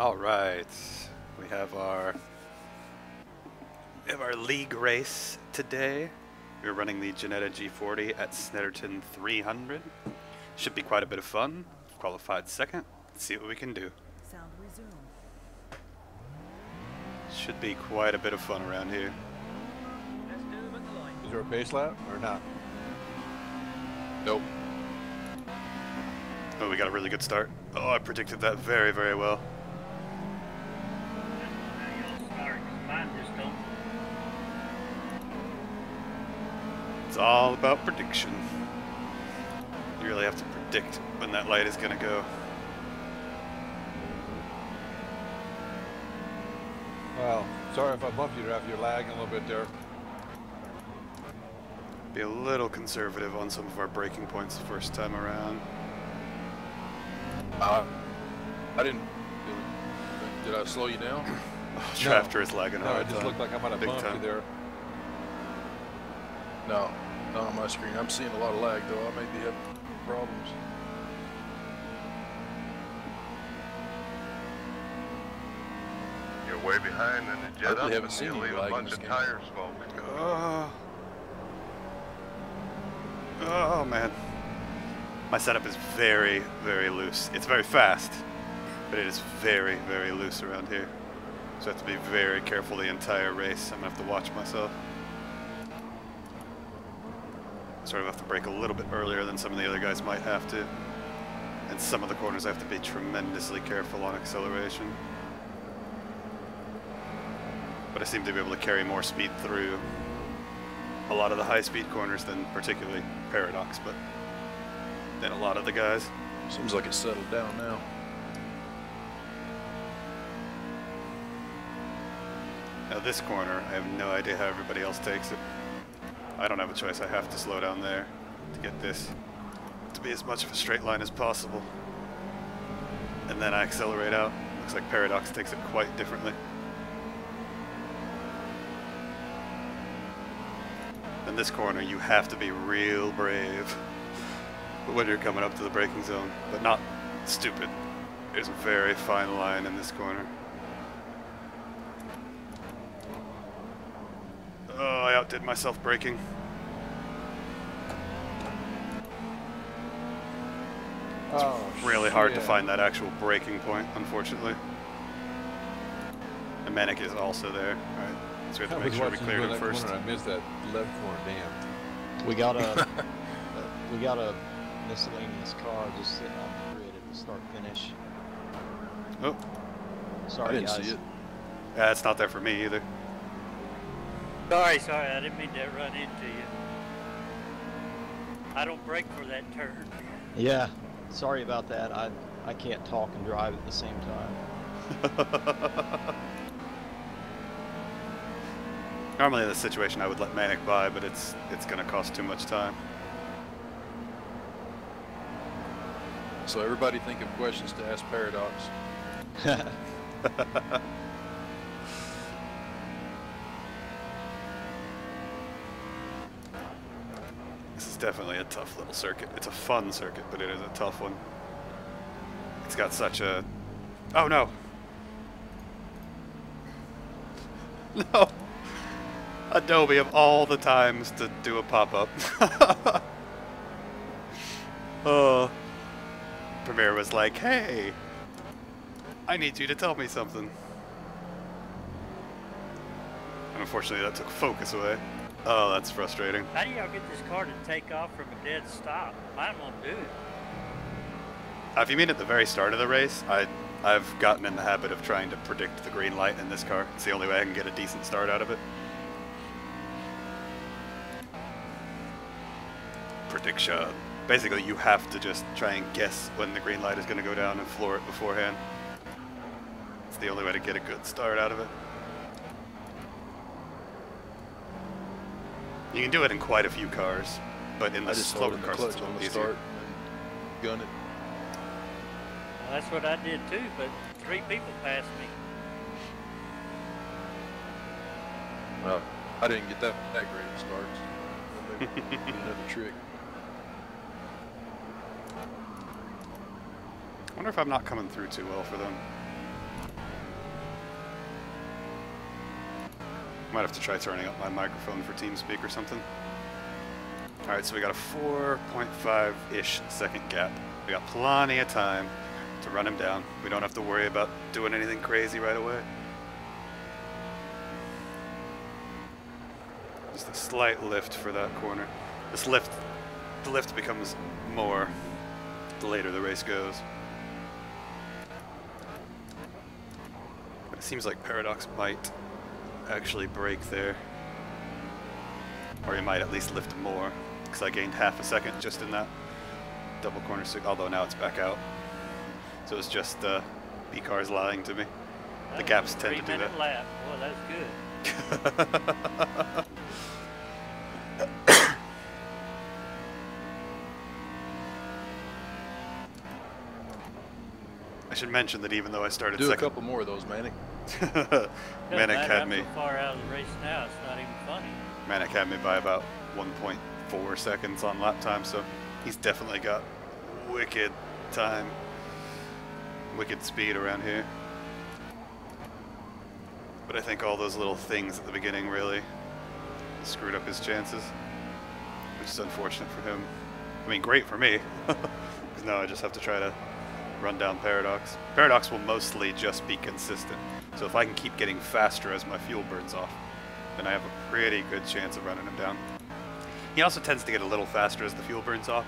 All right, we have our league race today. We're running the Ginetta G40 at Snetterton 300. Should be quite a bit of fun. Qualified second. Let's see what we can do. Sound resumed. Should be quite a bit of fun around here. Is there a pace lap or not? Nope. Oh, we got a really good start. Oh, I predicted that very, very well. It's all about prediction. You really have to predict when that light is going to go. Well, sorry if I bumped you, Ralph. You're lagging a little bit there. Be a little conservative on some of our braking points the first time around. I didn't. Did I slow you down? Trafter is lagging No, hard. it just looked like I might have Big bumped time. you there. No, not on my screen. I'm seeing a lot of lag though. I may be having problems. You're way behind in the I jet really up. haven't seen You any leave a lag in bunch this of game. tire smoke. Oh man. My setup is very, very loose. It's very fast, but it is very, very loose around here. So I have to be very careful the entire race. I'm gonna have to watch myself. Sort of have to brake a little bit earlier than some of the other guys might have to. And some of the corners I have to be tremendously careful on acceleration. But I seem to be able to carry more speed through a lot of the high-speed corners than particularly Paradox, but than a lot of the guys. Seems like it's settled down now. Now this corner, I have no idea how everybody else takes it. I don't have a choice. I have to slow down there to get this to be as much of a straight line as possible. And then I accelerate out. Looks like Paradox takes it quite differently. In this corner, you have to be real brave when you're coming up to the braking zone, but not stupid. There's a very fine line in this corner. Oh, I outdid myself braking. Oh, Really hard to shit. find that actual braking point, unfortunately. And Manic is also there. Alright, so we have I to make was sure we watching cleared you him in that first. corner, I missed that left corner. Damn. We got a miscellaneous car just sitting on the grid at the start finish. Oh, I Sorry didn't guys. see it. yeah, it's not there for me either. Sorry, I didn't mean to run into you. I don't brake for that turn. Yeah, sorry about that. I can't talk and drive at the same time. Normally in this situation I would let Manic by, but it's going to cost too much time. So everybody think of questions to ask Paradox. This is definitely a tough little circuit. It's a fun circuit, but it is a tough one. It's got such a... Oh no! No! Adobe of all the times to do a pop-up. Oh. Premiere was like, hey! I need you to tell me something. And unfortunately that took focus away. Oh, that's frustrating. How do y'all get this car to take off from a dead stop? Mine won't do it. If you mean at the very start of the race, I've gotten in the habit of trying to predict the green light in this car. It's the only way I can get a decent start out of it. Prediction. Basically, you have to just try and guess when the green light is going to go down and floor it beforehand. It's the only way to get a good start out of it. You can do it in quite a few cars, but in I the just slower hold in the cars it's clutch a on little the easier. start and gun it. Well, that's what I did too, but 3 people passed me. Well, I didn't get that great of starts. Maybe another trick. I wonder if I'm not coming through too well for them. Might have to try turning up my microphone for TeamSpeak or something. Alright, so we got a 4.5-ish second gap. We got plenty of time to run him down. We don't have to worry about doing anything crazy right away. Just a slight lift for that corner. The lift becomes more the later the race goes. But it seems like Paradox might actually brake there. Or he might at least lift more, because I gained half a second just in that double corner, although now it's back out. So it's just B-cars lying to me. The gaps tend to do that. 3-minute lap. Well, that's good. I should mention that even though I started Do second, a couple more of those, Manny. Manic had I'm me. so far out of the race now, it's not even funny. Manic had me by about 1.4 seconds on lap time, so he's definitely got wicked time, wicked speed around here. But I think all those little things at the beginning really screwed up his chances, which is unfortunate for him. I mean, great for me, because now I just have to try to run down Paradox. Paradox will mostly just be consistent, so if I can keep getting faster as my fuel burns off, then I have a pretty good chance of running him down. He also tends to get a little faster as the fuel burns off,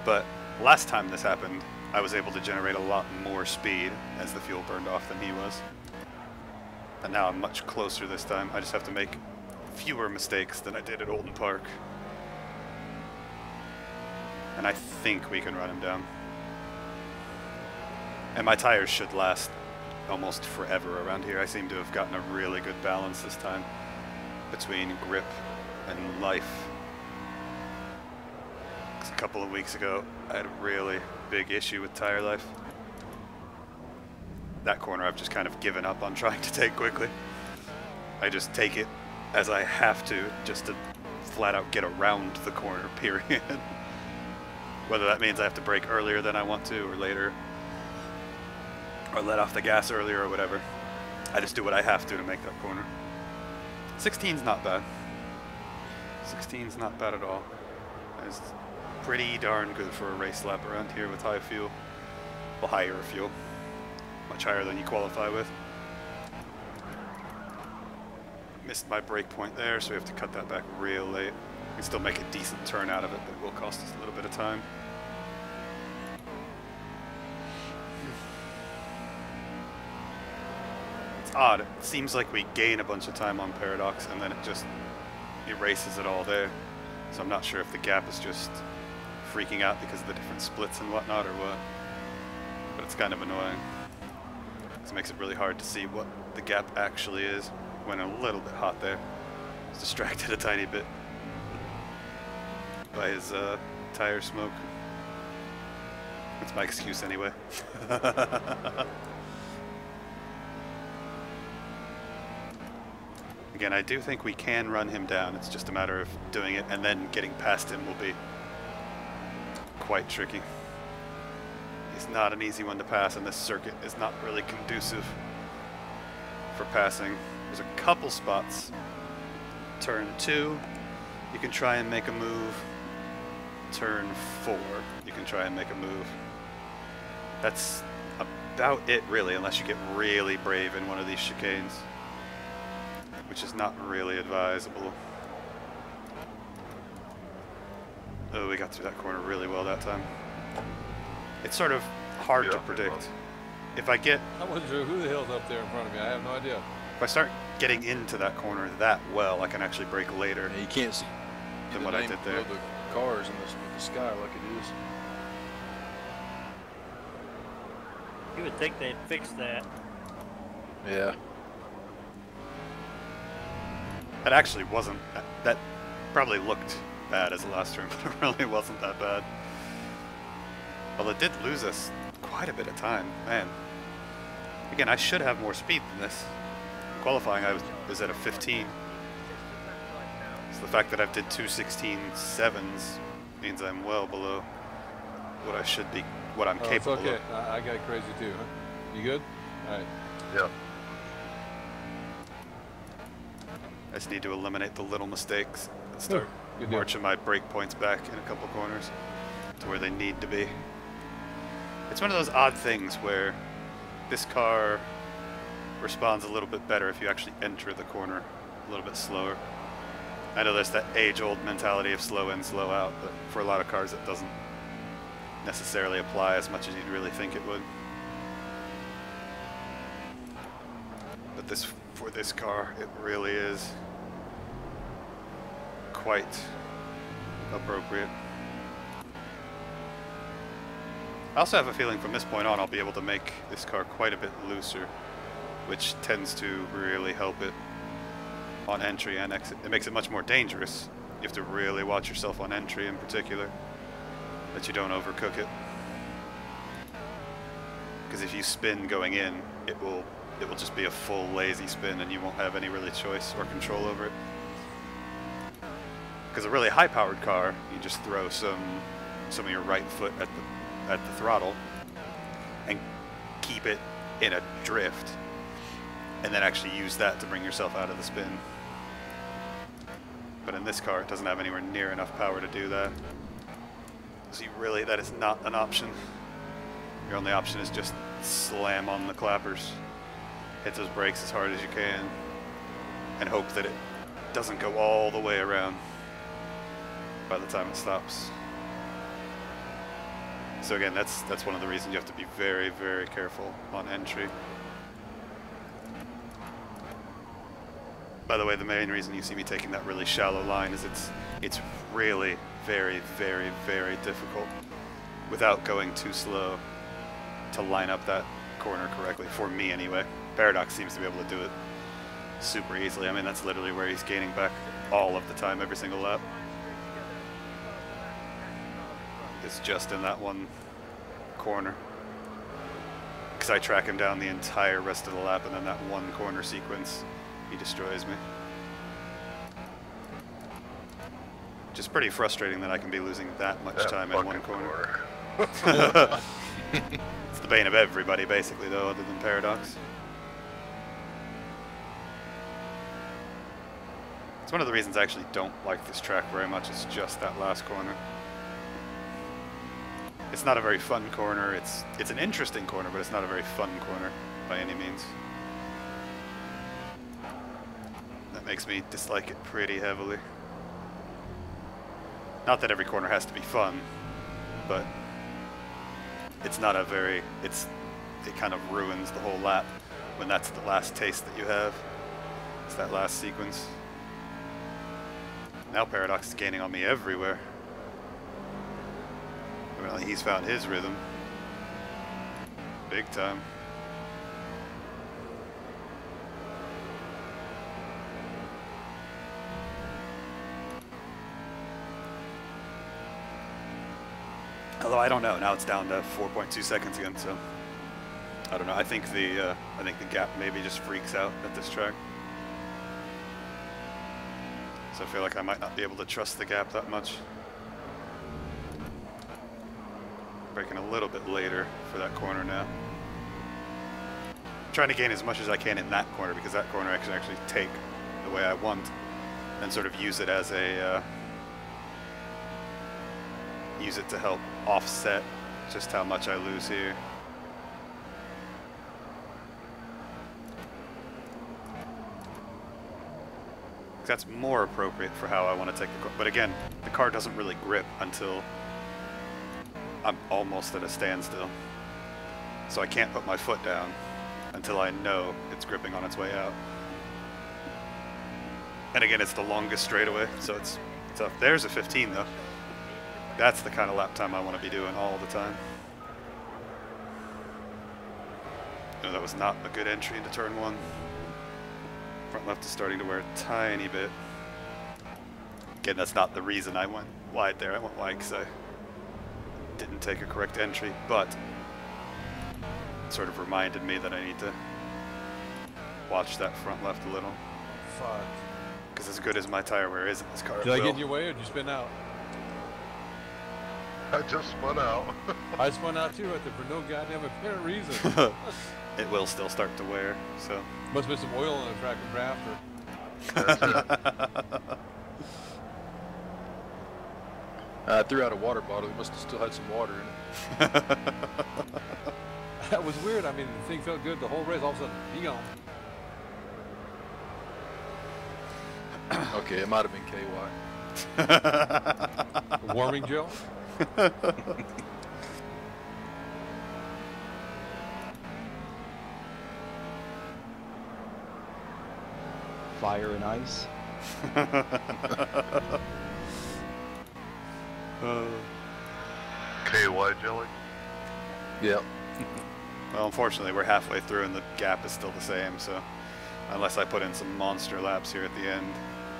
but last time this happened, I was able to generate a lot more speed as the fuel burned off than he was. And now I'm much closer this time. I just have to make fewer mistakes than I did at Olden Park. And I think we can run him down. And my tires should last almost forever around here. I seem to have gotten a really good balance this time between grip and life. 'Cause a couple of weeks ago, I had a really big issue with tire life. That corner I've just kind of given up on trying to take quickly. I just take it as I have to, just to flat out get around the corner, period. Whether that means I have to brake earlier than I want to, or later, or let off the gas earlier, or whatever. I just do what I have to make that corner. 16's not bad. 16's not bad at all. It's pretty darn good for a race lap around here with high fuel. Well, higher fuel. Much higher than you qualify with. Missed my brake point there, so we have to cut that back real late. We can still make a decent turn out of it, but it will cost us a little bit of time. It's odd. It seems like we gain a bunch of time on Paradox, and then it just erases it all there. So I'm not sure if the gap is just freaking out because of the different splits and whatnot, or what. But it's kind of annoying. This makes it really hard to see what the gap actually is. Went a little bit hot there. Was distracted a tiny bit by his tire smoke. That's my excuse anyway. Again, I do think we can run him down. It's just a matter of doing it, and then getting past him will be quite tricky. He's not an easy one to pass, and this circuit is not really conducive for passing. There's a couple spots. Turn 2, you can try and make a move. Turn 4, you can try and make a move. That's about it, really, unless you get really brave in one of these chicanes, which is not really advisable. Oh, we got through that corner really well that time. It's sort of hard to predict. If I get... I wasn't sure who the hell's up there in front of me. I have no idea. If I start getting into that corner that well, I can actually brake later Yeah, you can't see than what I did there. the cars in the sky like it is. You would think they'd fix that. Yeah. That actually wasn't... That probably looked bad as the last turn, but it really wasn't that bad. Well, it did lose us quite a bit of time, man. Again, I should have more speed than this. Qualifying, I was at a 15. So the fact that I've did 2 16.7s means I'm well below what I should be, what I'm capable it's okay. of. I got crazy too, huh? You good? All right. Yeah. I just need to eliminate the little mistakes and start Good deal. marching my brake points back in a couple corners to where they need to be. It's one of those odd things where this car responds a little bit better if you actually enter the corner a little bit slower. I know there's that age-old mentality of slow in, slow out, but for a lot of cars it doesn't necessarily apply as much as you'd really think it would. But for this car, it really is quite appropriate. I also have a feeling from this point on I'll be able to make this car quite a bit looser, which tends to really help it on entry and exit. It makes it much more dangerous. You have to really watch yourself on entry in particular, that you don't overcook it. Because if you spin going in, it will just be a full lazy spin and you won't have any really choice or control over it. Because a really high-powered car, you just throw some of your right foot at the throttle and keep it in a drift, and then actually use that to bring yourself out of the spin. But in this car, it doesn't have anywhere near enough power to do that. So that is not an option. Your only option is just slam on the clappers, hit those brakes as hard as you can, and hope that it doesn't go all the way around by the time it stops. So again, that's one of the reasons you have to be very, very careful on entry. By the way, the main reason you see me taking that really shallow line is it's really very, very, very difficult without going too slow to line up that corner correctly, for me anyway. Paradox seems to be able to do it super easily. I mean, that's literally where he's gaining back all of the time, every single lap. It's just in that one corner. Because I track him down the entire rest of the lap, and then that one corner sequence, he destroys me. Just pretty frustrating that I can be losing that much time in one corner. It's the bane of everybody, basically, though, other than Paradox. It's one of the reasons I actually don't like this track very much. It's just that last corner. It's not a very fun corner. It's an interesting corner, but it's not a very fun corner by any means. That makes me dislike it pretty heavily. Not that every corner has to be fun, but it's not a very, it kind of ruins the whole lap when that's the last taste that you have. It's that last sequence. Now Paradox is gaining on me everywhere. Evidently he's found his rhythm. Big time. Although I don't know, now it's down to 4.2 seconds again, so I don't know. I think the gap maybe just freaks out at this track. So I feel like I might not be able to trust the gap that much. Braking a little bit later for that corner now. Trying to gain as much as I can in that corner, because that corner I can actually take the way I want and sort of use it as a use it to help offset just how much I lose here. That's more appropriate for how I want to take the car. But again, the car doesn't really grip until I'm almost at a standstill. So I can't put my foot down until I know it's gripping on its way out. And again, it's the longest straightaway, so it's tough. There's a 15 though. That's the kind of lap time I want to be doing all the time. No, that was not a good entry into turn one. Front left is starting to wear a tiny bit. Again, that's not the reason I went wide there. I went wide because I didn't take a correct entry, but it sort of reminded me that I need to watch that front left a little. Fuck. Because as good as my tire wear is in this car, Did I get in your way or did you spin out? I just spun out. I spun out too, right there, for no goddamn apparent reason. it will still start to wear, so. Must have been some oil in the track and draft or That's it. I threw out a water bottle. He must have still had some water in it. That was weird. I mean, the thing felt good the whole race. All of a sudden, he gone. Okay, it might have been KY. Warming gel. Fire and ice. KY jelly. Yep. Well, unfortunately, we're halfway through and the gap is still the same, so unless I put in some monster laps here at the end,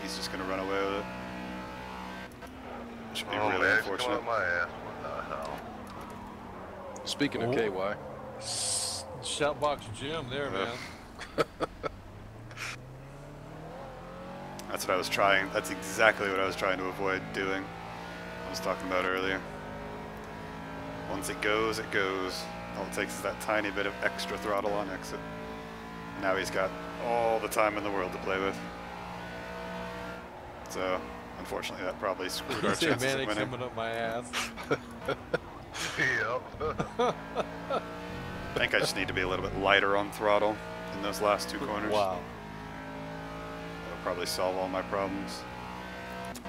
he's just going to run away with it. Which would be Oh really man, it's unfortunate. coming out my ass. What the hell? Speaking of Oh. KY, Shoutbox Jim there, man. That's what I was trying. That's exactly what I was trying to avoid doing. I was talking about earlier. Once it goes, it goes. All it takes is that tiny bit of extra throttle on exit. Now he's got all the time in the world to play with. So, unfortunately, that probably screwed our You say chances of Manic winning. coming up my ass. Yep. I think I just need to be a little bit lighter on throttle in those last two corners. Wow. That'll probably solve all my problems.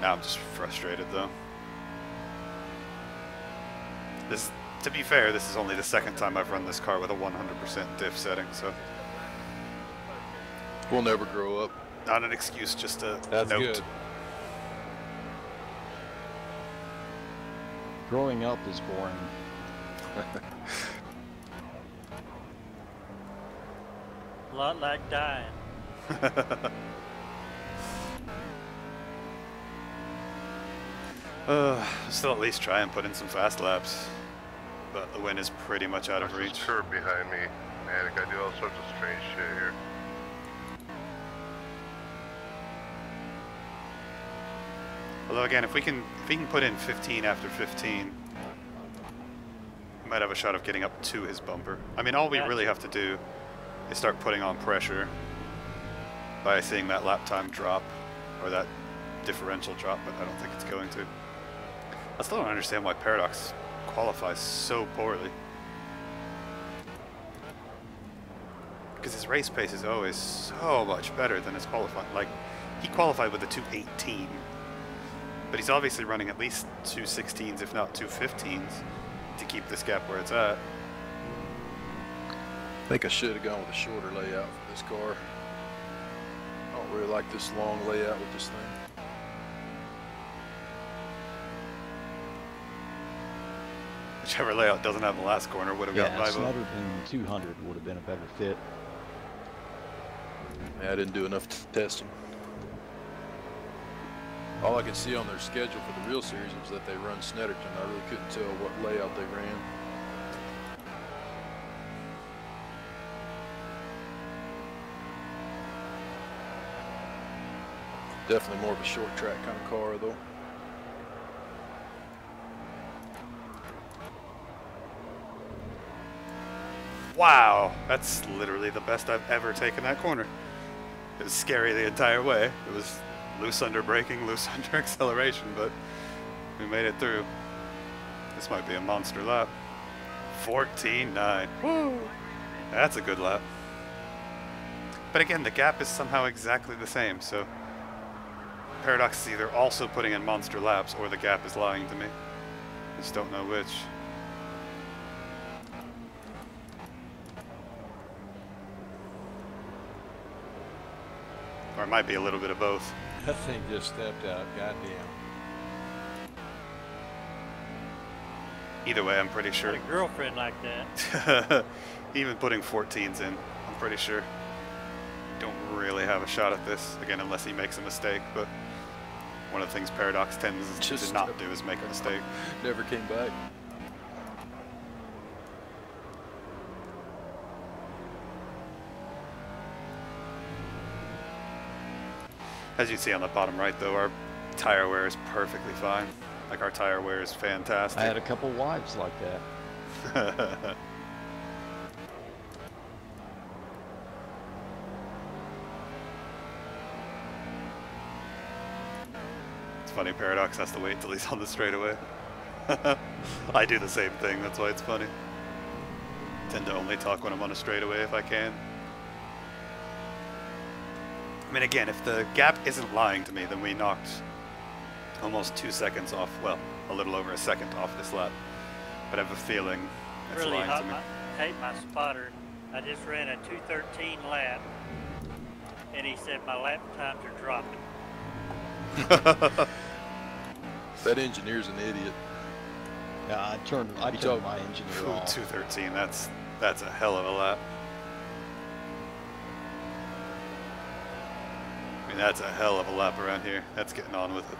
Now I'm just frustrated though. This, to be fair, this is only the second time I've run this car with a 100% diff setting, so we'll never grow up. not an excuse, just a That's note. good. Growing up is boring. A lot like dying. Still at least try and put in some fast laps, but the win is pretty much out of There's reach. this curb behind me. Manic, I do all sorts of strange shit here. Although again, if we can put in 15 after 15, we might have a shot of getting up to his bumper. I mean, all we Yeah. really have to do is start putting on pressure by seeing that lap time drop or that differential drop, but I don't think it's going to. I still don't understand why Paradox qualifies so poorly. Because his race pace is always so much better than his qualifying. Like, he qualified with a 218, but he's obviously running at least 216s, if not 215s, to keep this gap where it's at. I think I should have gone with a shorter layout for this car. I don't really like this long layout with this thing. Whichever layout doesn't have the last corner would have Yeah, gotten my vote. Snetterton 200 would have been a better fit. Yeah, I didn't do enough testing. All I could see on their schedule for the real series was that they run Snetterton. I really couldn't tell what layout they ran. Definitely more of a short track kind of car though. Wow, that's literally the best I've ever taken that corner. It was scary the entire way. It was loose under braking, loose under acceleration, but we made it through. This might be a monster lap. 14.9. Woo! That's a good lap. But again, the gap is somehow exactly the same, so Paradox is either also putting in monster laps or the gap is lying to me. I just don't know which. Or it might be a little bit of both. That thing just stepped out. Goddamn. Either way, I'm pretty sure. Got a girlfriend like that. Even putting 14s in, I'm pretty sure. Don't really have a shot at this, again, unless he makes a mistake, but one of the things Paradox tends to not do is make a mistake. Never came back. As you see on the bottom right, though, our tire wear is perfectly fine. Like, our tire wear is fantastic. I had a couple wives like that. funny. Paradox has to wait till he's on the straightaway. I do the same thing. That's why it's funny. Tend to only talk when I'm on a straightaway if I can. I mean, again, if the gap isn't lying to me, then we knocked almost 2 seconds off. Well, a little over a second off this lap. But I have a feeling it's Really lying hot. to me. I hate my spotter. I just ran a 2:13 lap, and he said my lap times are dropping. That engineer's an idiot. Yeah, I turned my engineer Ooh, off. 2:13. That's a hell of a lap. I mean, that's a hell of a lap around here. That's getting on with it.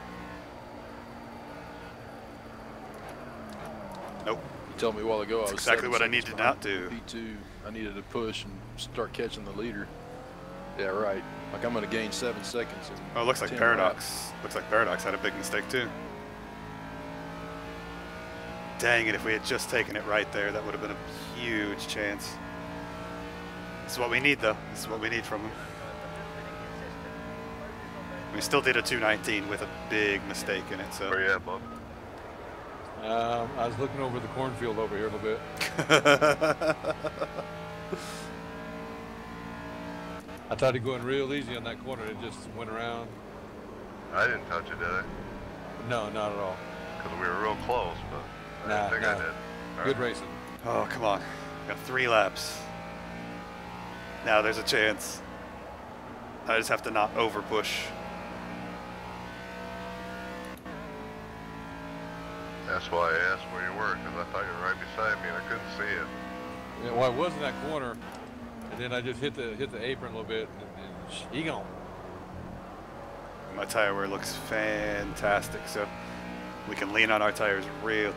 Nope. You told me a while ago I was exactly 7 what I seconds need to behind not do. P2. I needed to push and start catching the leader. Yeah, right. Like I'm going to gain 7 seconds. Oh, it looks like 10 Paradox. laps. Looks like Paradox had a big mistake too. Dang it, if we had just taken it right there, that would have been a huge chance. This is what we need, though. This is what we need from him. We still did a 2:19 with a big mistake in it, so. Where you at, bub? I was looking over the cornfield over here a little bit. I tried to go in real easy on that corner. It just went around. I didn't touch it, did I? No, not at all. Because we were real close, but I Nah, didn't think nah. I did. All Good right. racing. Oh, come on. We got 3 laps. Now there's a chance. I just have to not over push. That's why I asked where you were, because I thought you were right beside me and I couldn't see it. Yeah, well, I was in that corner, and then I just hit the apron a little bit, and he gone. My tire wear looks fantastic, so we can lean on our tires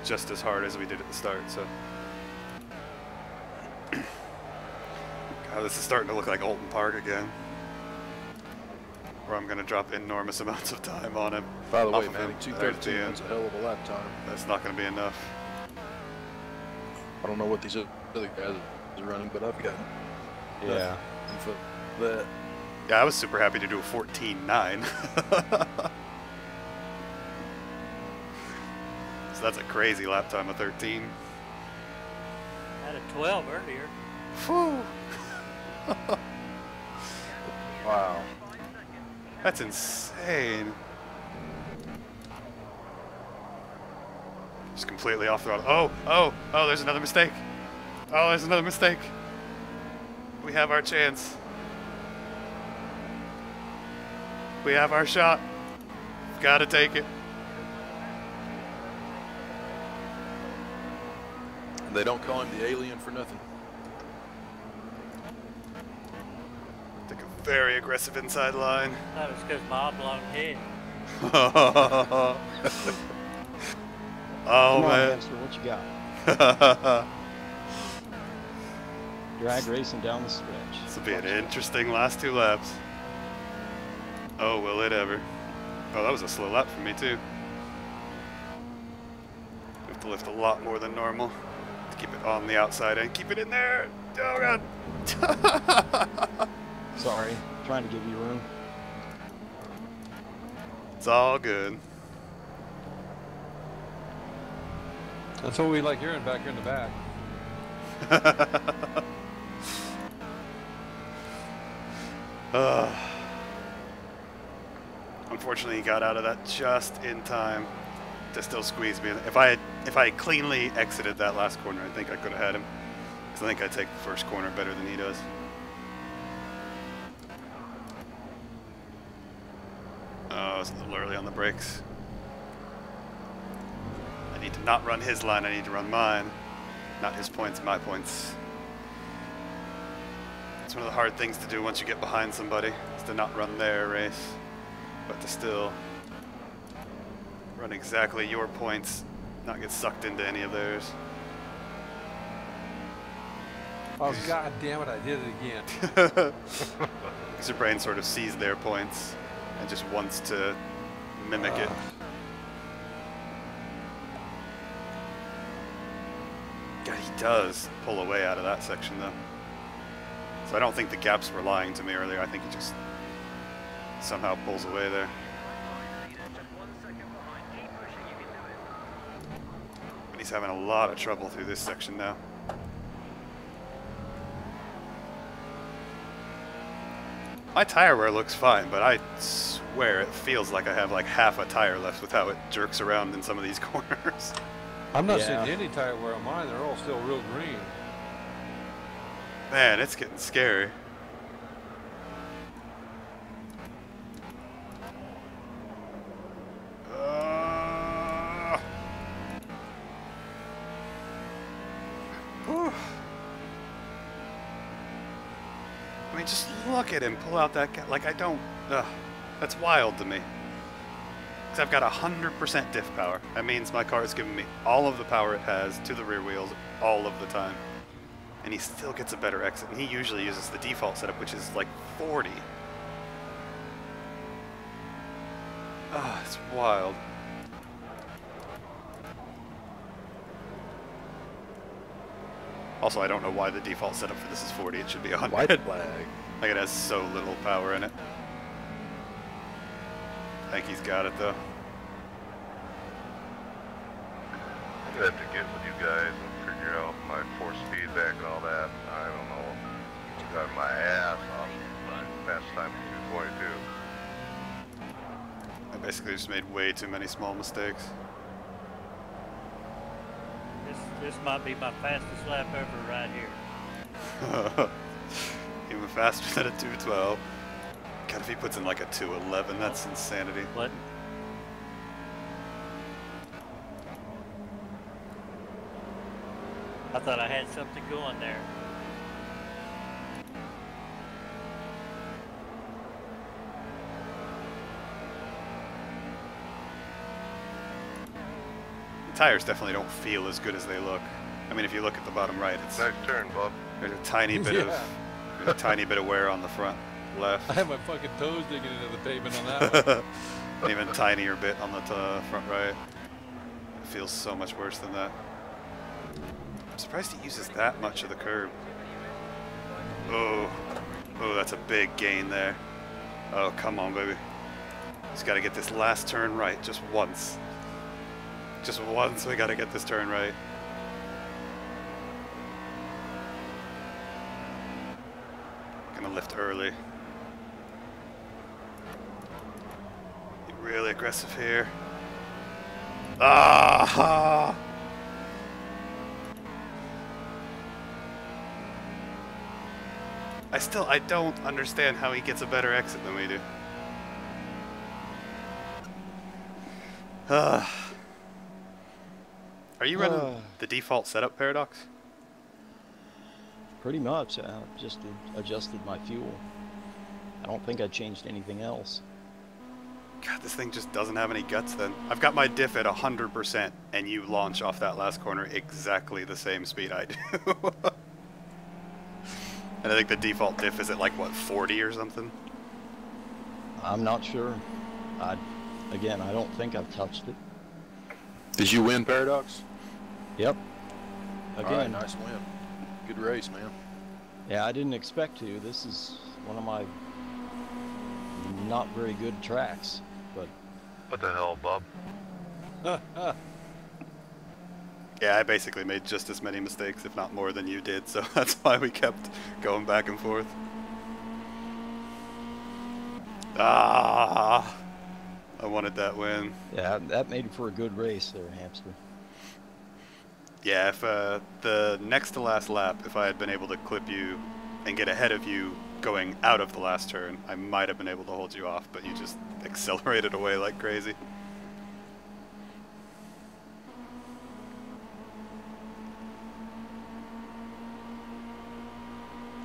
just as hard as we did at the start. So, God, this is starting to look like Alton Park again, where I'm going to drop enormous amounts of time on him. By the off way, of man, him at the 2:13, end. that's a hell of a lap time. That's not going to be enough. I don't know what these other guys are running, but I've got Yeah. nothing for that. Yeah, I was super happy to do a 14.9. So that's a crazy lap time of 13. I had a 12 earlier. Whew. Wow. That's insane. Just completely off the throttle. Oh, there's another mistake. Oh, there's another mistake. We have our chance. We have our shot. Gotta take it. And they don't call him the alien for nothing. Take a very aggressive inside line. That was because my oblong head. Oh, Come on, man. Hamster, what you got? Drag racing down the stretch. This will be an interesting last 2 laps. Oh, will it ever? Oh, that was a slow lap for me, too. We have to lift a lot more than normal to keep it on the outside and keep it in there. Oh, God. Sorry, trying to give you room. It's all good. That's what we like hearing back here in the back. Unfortunately, he got out of that just in time to still squeeze me. If I had cleanly exited that last corner, I think I could have had him. Because I think I take the first corner better than he does. Oh, I was a little early on the brakes. I need to not run his line, I need to run mine. Not his points, my points. It's one of the hard things to do once you get behind somebody, is to not run their race, but to still run exactly your points, not get sucked into any of theirs. Oh, God damn it, I did it again. Because your brain sort of sees their points and just wants to mimic it. God, he does pull away out of that section, though. So I don't think the gaps were lying to me earlier. I think he just somehow pulls away there. he's having a lot of trouble through this section now. My tire wear looks fine, but I swear it feels like I have like half a tire left with how it jerks around in some of these corners. I'm not Yeah. seeing any tire wear on mine. They're all still real green. Man, it's getting scary. Whew. I mean, just look at him pull out that guy. Like, I don't... that's wild to me. Because I've got 100% diff power. That means my car is giving me all of the power it has to the rear wheels all of the time. And he still gets a better exit. And he usually uses the default setup, which is like 40. Ah, it's wild. Also, I don't know why the default setup for this is 40. It should be 100. White flag. Like, it has so little power in it. I think he's got it, though. I'm gonna have to get with you guys and figure out my force feedback and all that. I don't know. Got my ass off fast time 222. I basically just made way too many small mistakes. This might be my fastest lap ever right here. Even faster than a 212. God, if he puts in like a 211, that's insanity. What? I thought I had something going there. The tires definitely don't feel as good as they look. I mean, if you look at the bottom right, it's Nice turn, Bob. there's a tiny bit Yeah. of a tiny bit of wear on the front left. I have my fucking toes digging into the pavement on that one. An even tinier bit on the front right. It feels so much worse than that. I'm surprised he uses that much of the curb. Oh, oh, that's a big gain there. Oh, come on, baby. Just got to get this last turn right, just once. Just once, we got to get this turn right. Gonna lift early. Be really aggressive here. Ah! I don't understand how he gets a better exit than we do. Are you running the default setup paradox? Pretty much. I just adjusted my fuel. I don't think I changed anything else. God, this thing just doesn't have any guts then. I've got my diff at 100% and you launch off that last corner exactly the same speed I do. And I think the default diff is at like, what, 40 or something? I'm not sure. Again, I don't think I've touched it. Did you win, Paradox? Yep. All right, Again, nice win. Good race, man. yeah, I didn't expect to. This is one of my not very good tracks, but What the hell, Bob? Yeah, I basically made just as many mistakes, if not more than you did, so that's why we kept going back and forth. Ah! I wanted that win. yeah, that made for a good race there, Hamster. Yeah, if the next to last lap, if I had been able to clip you and get ahead of you going out of the last turn, I might have been able to hold you off, but you just accelerated away like crazy.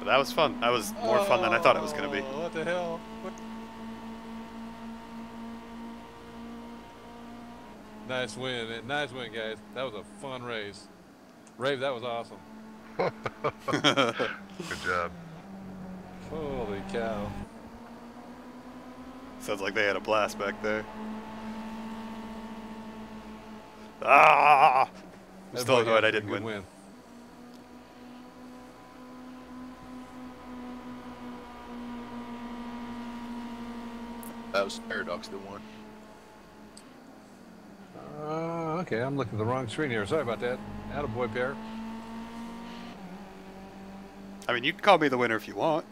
But that was fun. That was more fun than I thought it was going to be. Oh, what the hell? Nice win. Nice win, guys. That was a fun race. Rave, that was awesome. Good job. Holy cow. Sounds like they had a blast back there. Ah! I'm still annoyed I didn't Good win. That was Paradox that won. Oh, okay. I'm looking at the wrong screen here. Sorry about that. Attaboy, Pear. I mean, you can call me the winner if you want.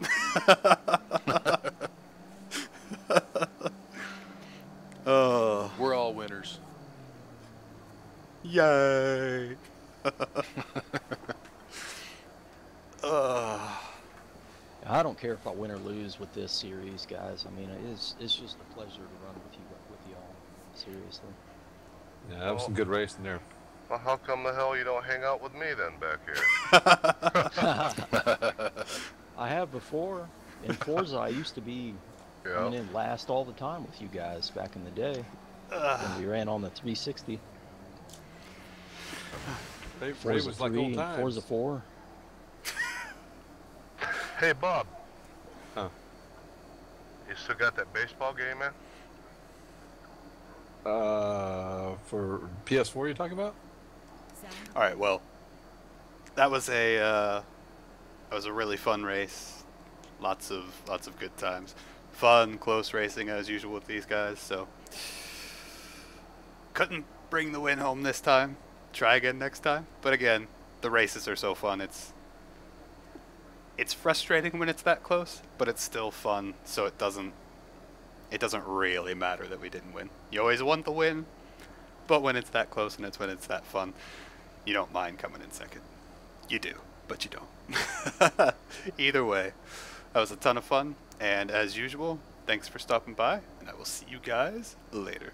Oh, We're all winners. yay! I don't care if I win or lose with this series, guys. I mean, it's just a pleasure to run with y'all. Seriously. Yeah, that was some good racing there. Well, how come the hell you don't hang out with me then back here? I have before. In Forza, I used to be coming Yeah. in last all the time with you guys back in the day when we ran on the 360. Ray Forza was like 3 old and times. Forza 4. Hey, Bob. Huh. You still got that baseball game, man? For PS4 you're talking about? All right, well, that was a really fun race. Lots of good times. Fun, close racing as usual with these guys. So couldn't bring the win home this time. Try again next time. But again, the races are so fun. It's frustrating when it's that close, but it's still fun. So it doesn't really matter that we didn't win. You always want the win, but when it's that close and when it's that fun, you don't mind coming in second. You do, but you don't. Either way, that was a ton of fun, and as usual, thanks for stopping by, and I will see you guys later.